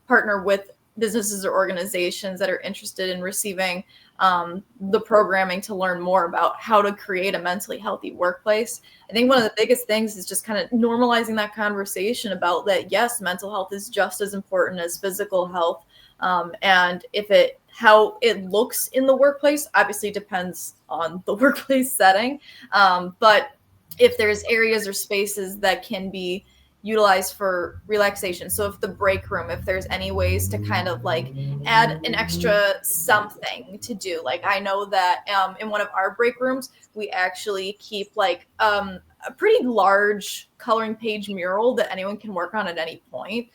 partner with businesses or organizations that are interested in receiving the programming to learn more about how to create a mentally healthy workplace. I think one of the biggest things is just kind of normalizing that conversation about that. Yes, mental health is just as important as physical health. And how it looks in the workplace obviously depends on the workplace setting. But if there's areas or spaces that can be utilized for relaxation. So if the break room, if there's any ways to kind of add an extra something to do. I know that in one of our break rooms, we actually keep a pretty large coloring page mural that anyone can work on at any point,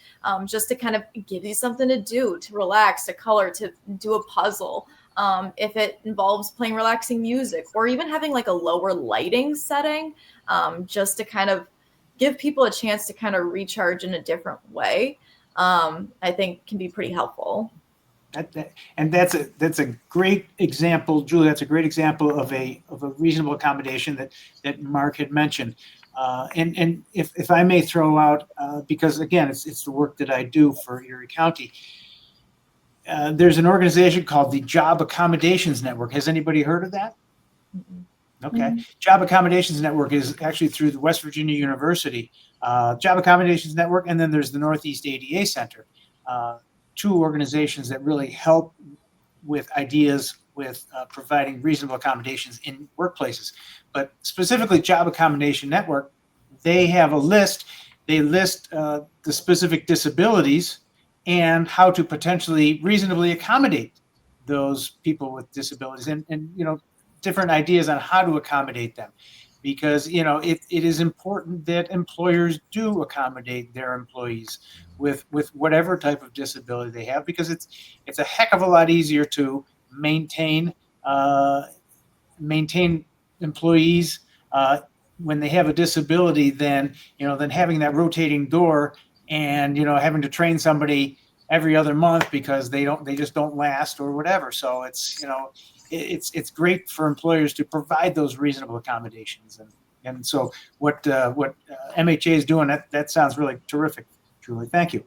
just to kind of give you something to do, to relax, to color, to do a puzzle. If it involves playing relaxing music, or even having a lower lighting setting, just to kind of give people a chance to kind of recharge in a different way, I think can be pretty helpful. And that's a great example, Julie. That's a great example of a reasonable accommodation that Mark had mentioned. And if I may throw out, because again, it's the work that I do for Erie County. There's an organization called the Job Accommodations Network. Has anybody heard of that? Okay. Job Accommodations Network is actually through the West Virginia University Job Accommodations Network, and then there's the Northeast ADA Center. Two organizations that really help with ideas with providing reasonable accommodations in workplaces. But specifically Job Accommodation Network, they have a list. They list the specific disabilities and how to potentially reasonably accommodate those people with disabilities, and different ideas on how to accommodate them. Because it is important that employers do accommodate their employees with whatever type of disability they have, because it's a heck of a lot easier to maintain employees when they have a disability than having that rotating door and having to train somebody every other month because they just don't last or whatever. So it's great for employers to provide those reasonable accommodations, and so what MHA is doing, that sounds really terrific, Julie. Thank you.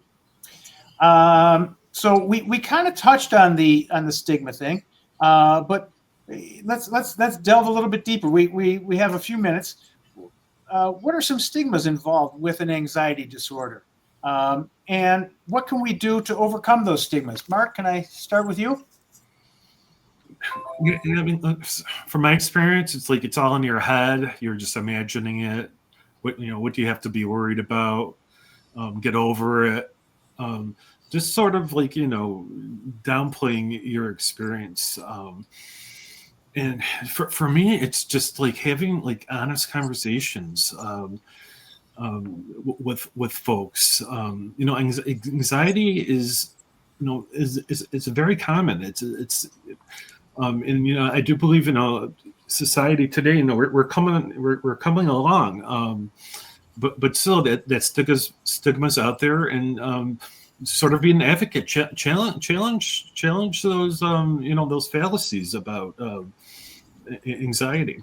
So we kind of touched on the stigma thing, but let's delve a little bit deeper. We have a few minutes. What are some stigmas involved with an anxiety disorder, and what can we do to overcome those stigmas? Mark, can I start with you? Yeah, I mean, from my experience, it's like it's all in your head. You're just imagining it. What do you have to be worried about? Get over it. Just sort of like downplaying your experience. And for me, it's just like having like honest conversations with folks. Anxiety is very common. And I do believe society today. We're coming along, but still that stigma's out there, and sort of be an advocate, challenge those those fallacies about anxiety.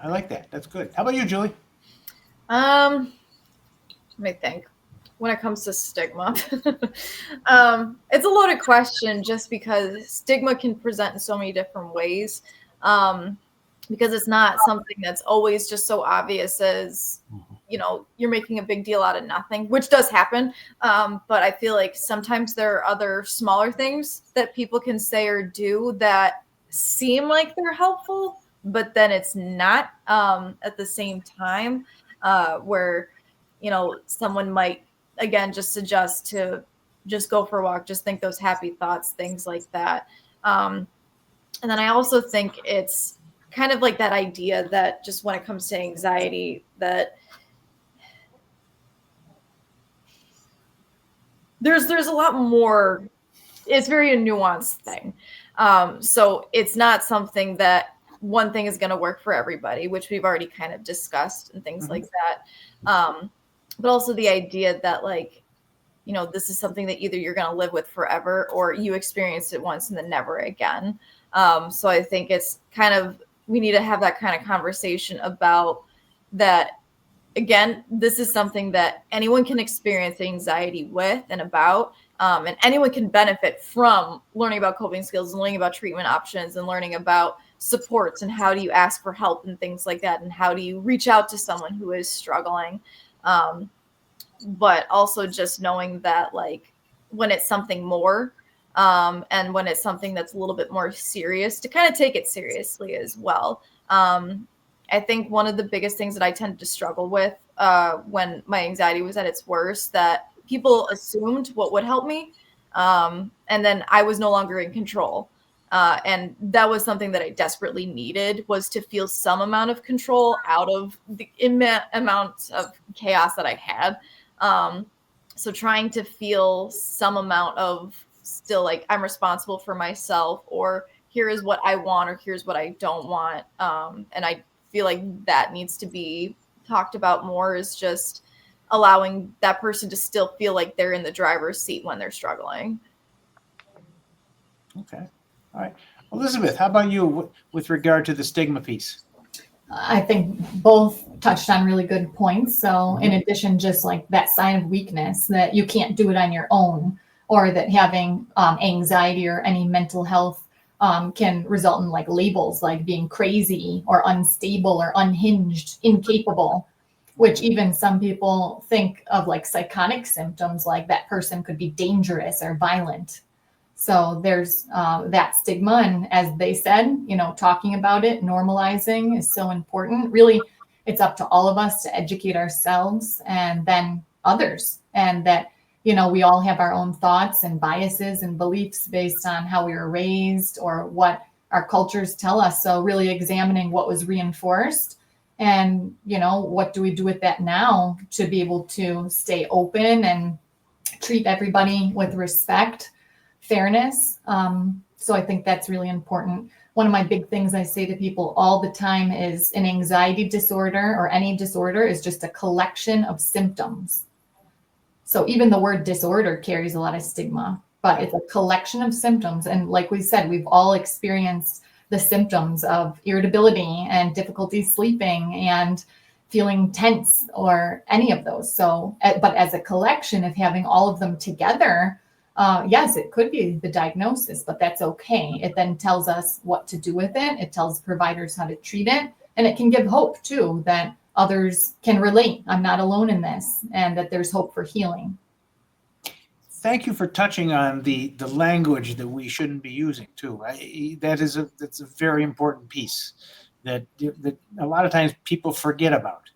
I like that. That's good. How about you, Julie? Let me think. When it comes to stigma, it's a loaded question, just because stigma can present in so many different ways. Because it's not something that's always just so obvious as, you're making a big deal out of nothing, which does happen. But I feel like sometimes there are other smaller things that people can say or do that seem like they're helpful, but then it's not at the same time, where, someone might, again, just suggest to just go for a walk, just think those happy thoughts, things like that. And then I also think it's kind of like that idea that just when it comes to anxiety, that there's a lot more. It's very a nuanced thing. So it's not something that one thing is going to work for everybody, which we've already kind of discussed and things like that. But also the idea that this is something that either you're going to live with forever or you experienced it once and then never again. So I think it's kind of, we need to have that kind of conversation about that. Again, this is something that anyone can experience anxiety with and about, and anyone can benefit from learning about coping skills and learning about treatment options and learning about supports and how do you ask for help and things like that, and how do you reach out to someone who is struggling. But also just knowing that when it's something more, and when it's something that's a little bit more serious, to kind of take it seriously as well. I think one of the biggest things that I tended to struggle with when my anxiety was at its worst, that people assumed what would help me, and then I was no longer in control. And that was something that I desperately needed, was to feel some amount of control out of the amount of chaos that I had. So trying to feel some amount of still I'm responsible for myself, or here is what I want, or here's what I don't want. And I feel like that needs to be talked about more, is just allowing that person to still feel like they're in the driver's seat when they're struggling. Okay. All right. Elizabeth, how about you with regard to the stigma piece? I think both touched on really good points. So in addition, just like that sign of weakness that you can't do it on your own, or that having anxiety or any mental health can result in like labels like being crazy or unstable or unhinged, incapable, which even some people think of like psychotic symptoms, like that person could be dangerous or violent. So there's that stigma. And as they said, talking about it, normalizing is so important. Really, it's up to all of us to educate ourselves and then others. And that, we all have our own thoughts and biases and beliefs based on how we were raised or what our cultures tell us. So really examining what was reinforced and, what do we do with that now to be able to stay open and treat everybody with respect, fairness. So I think that's really important. One of my big things I say to people all the time is an anxiety disorder or any disorder is just a collection of symptoms. So even the word disorder carries a lot of stigma, but it's a collection of symptoms. And like we said, we've all experienced the symptoms of irritability and difficulty sleeping and feeling tense or any of those. So, but as a collection of having all of them together, yes, it could be the diagnosis, but that's okay. It then tells us what to do with it. It tells providers how to treat it. And it can give hope too, that others can relate. I'm not alone in this, and that there's hope for healing. Thank you for touching on the language that we shouldn't be using too. That's a very important piece that a lot of times people forget about.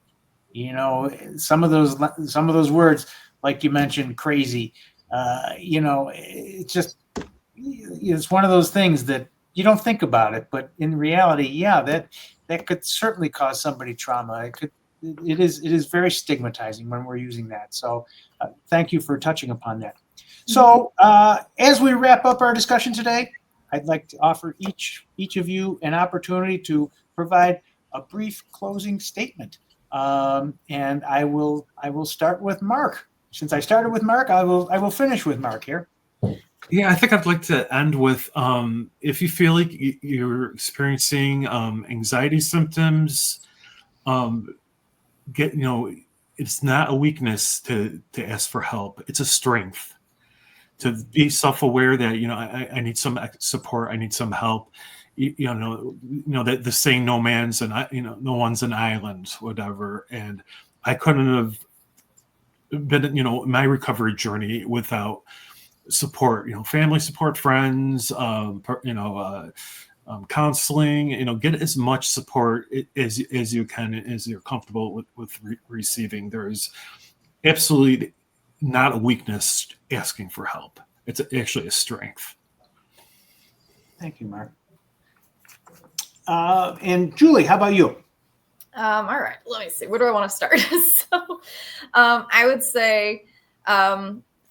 Some of those words, like you mentioned, crazy. It's one of those things that you don't think about it, but in reality, that could certainly cause somebody trauma. It is very stigmatizing when we're using that. So thank you for touching upon that. So as we wrap up our discussion today, I'd like to offer each of you an opportunity to provide a brief closing statement. And I will start with Mark. Since I started with Mark, I will finish with Mark here. Yeah, I think I'd like to end with if you feel like you're experiencing anxiety symptoms, it's not a weakness to ask for help. It's a strength to be self-aware that I need some support. I need some help. That the saying, no one's an island, whatever. And I couldn't have been my recovery journey without support, family support, friends, counseling, get as much support as you can, as you're comfortable with receiving. There is absolutely not a weakness asking for help. It's actually a strength. Thank you, Mark. And Julie, how about you? All right, let me see. Where do I want to start? So I would say,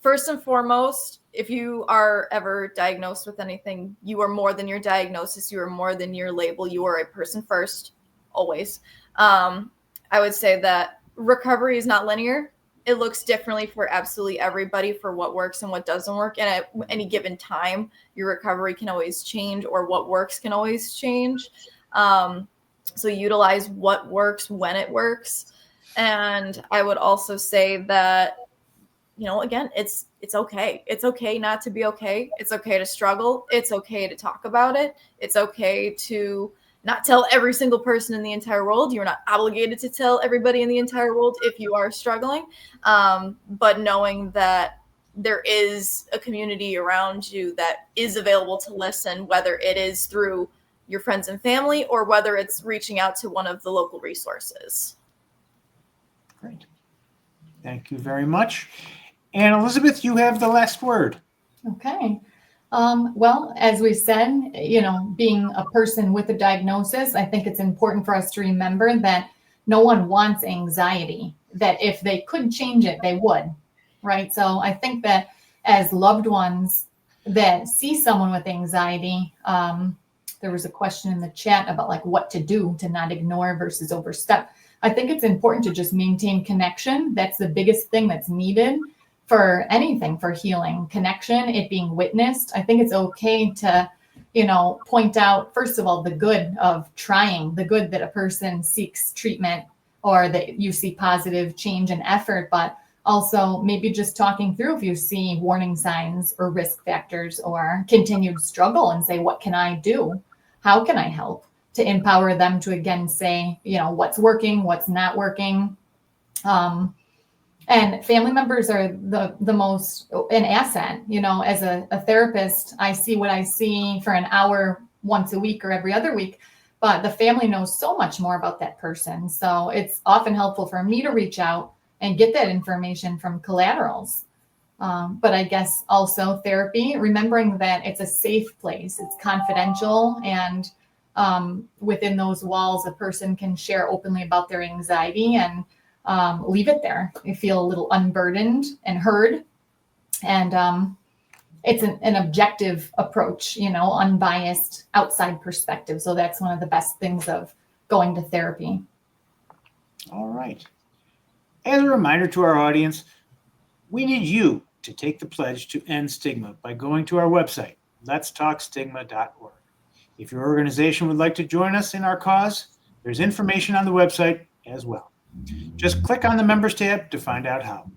first and foremost, if you are ever diagnosed with anything, you are more than your diagnosis. You are more than your label. You are a person first, always. I would say that recovery is not linear. It looks differently for absolutely everybody for what works and what doesn't work. And at any given time, your recovery can always change, or what works can always change. So utilize what works when it works. And I would also say that, again, it's okay. It's okay not to be okay. It's okay to struggle. It's okay to talk about it. It's okay to not tell every single person in the entire world. You're not obligated to tell everybody in the entire world if you are struggling. But knowing that there is a community around you that is available to listen, whether it is through your friends and family or whether it's reaching out to one of the local resources. Great. Thank you very much. And Elizabeth, you have the last word. Okay. Well, as we said, being a person with a diagnosis, I think it's important for us to remember that no one wants anxiety, that if they could change it, they would, right? So I think that as loved ones that see someone with anxiety, there was a question in the chat about like what to do to not ignore versus overstep. I think it's important to just maintain connection. That's the biggest thing that's needed for anything, for healing. Connection, it being witnessed. I think it's okay to point out, first of all, the good of trying, the good that a person seeks treatment or that you see positive change and effort, but also maybe just talking through if you see warning signs or risk factors or continued struggle and say, what can I do? How can I help? To empower them to again say, what's working, what's not working. And family members are the most an asset. As a therapist, I see what I see for an hour once a week or every other week, but the family knows so much more about that person. So it's often helpful for me to reach out and get that information from collaterals. But I guess also therapy, remembering that it's a safe place, it's confidential, and within those walls, a person can share openly about their anxiety and leave it there. You feel a little unburdened and heard. And it's an objective approach, unbiased outside perspective. So that's one of the best things of going to therapy. All right. As a reminder to our audience, we need you to take the pledge to end stigma by going to our website, letstalkstigma.org. If your organization would like to join us in our cause, there's information on the website as well. Just click on the Members tab to find out how.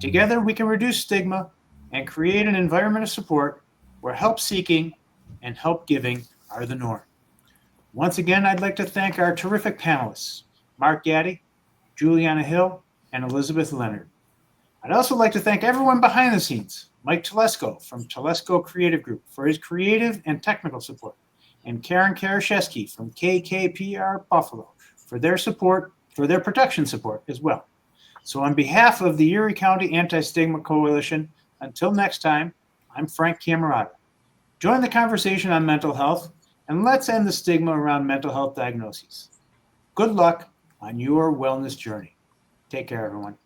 Together, we can reduce stigma and create an environment of support where help seeking and help giving are the norm. Once again, I'd like to thank our terrific panelists, Mark Gatti, Julianna Hill, and Elizabeth Leonard. I'd also like to thank everyone behind the scenes, Mike Telesco from Telesco Creative Group for his creative and technical support, and Karen Karaszewski from KKPR Buffalo for their support, for their production support as well. So on behalf of the Erie County Anti-Stigma Coalition, until next time, I'm Frank Cammarata. Join the conversation on mental health, and let's end the stigma around mental health diagnoses. Good luck on your wellness journey. Take care, everyone.